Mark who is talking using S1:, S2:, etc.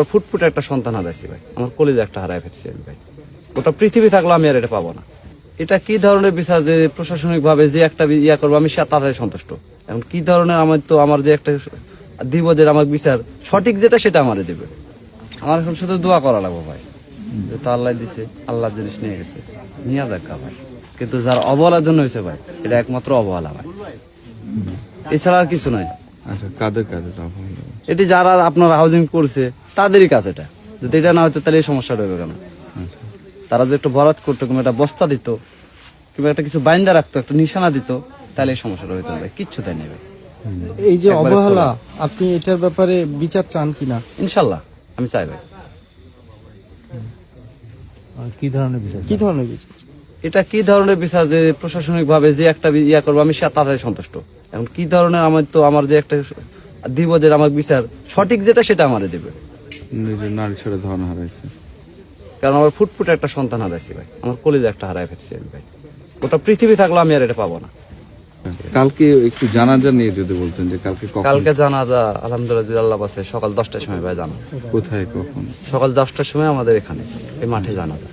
S1: আমার ফুটফুটে একটা সন্তান হারাইছি ভাই, আমার কলিজা একটা হারাই ফেলছি আমি ভাই। ওটা পৃথিবী থাকলে আমি আর এটা পাবো না। এটা কি ধরনের বিচার যে প্রশাসনিক ভাবে যে একটা ইয়া করবো আমি তাতে সন্তুষ্ট। এখন কি ধরনের আমার যে একটা দিব যে আমার বিচার সঠিক যেটা সেটা আমারে দেবে। আমার এখন শুধু দোয়া করা লাগবে ভাই, যে তো আল্লাহ দিছে, আল্লাহ জিনিস নিয়ে গেছে, নিয়ে দেখা ভাই। কিন্তু যার অবহেলার জন্য হয়েছে ভাই, এটা একমাত্র অবহেলা ভাই, এছাড়া আর কিছু নাই।
S2: আচ্ছা, কাদের কাদের অবহেলা?
S1: এটি যারা আপনার হাউজিং করছে তাদেরই কাজ এটা। যদি এটা না হতো তাহলে এই সমস্যাটা হবে কেন?
S2: আচ্ছা,
S1: তারা যদি একটু বরাত করতো, কিংবা একটা বস্তা দিত, কিংবা একটা কিছু বাইন্দা রাখতো, একটা নিশানা দিত, তাহলে এই সমস্যাটা হইতে হবে। কিচ্ছু তাই নেবে।
S3: এই যে
S1: একবারে
S3: অবহেলা, আপনি এটার ব্যাপারে বিচার চান কিনা?
S1: ইনশাল্লাহ আমি চাই ভাই।
S3: কি ধরনের বিচার? কি ধরনের বিচার?
S1: এটা কি ধরনের বিচার যে প্রশাসনিক ভাবে যে একটা ইয়া করবো আমি তাতে সন্তুষ্ট। এখন কি ধরনের আমার যে একটা দিব যে আমার বিচার সঠিক যেটা সেটা আমারে দেবে।
S2: নিজের নারী ছেড়ে ধন হারাইছে।
S1: কারণ আমার ফুটফুটে একটা সন্তান হারাইছি ভাই, আমার কলিজা একটা হারাই ফেলছি আমি ভাই। ওটা পৃথিবী থাকলে আমি আর এটা পাবো না।
S2: কালকে একটু জানাজা নিয়ে যদি বলতেন যে কালকে কখন,
S1: কালকে জানাজা আলহামদুলিল্লাহ আল্লাহ পাশে সকাল 10টার সময় ভাই জানা।
S2: কোথায়, কখন?
S1: সকাল 10টার সময় আমাদের এখানে এই মাঠে জানাজা।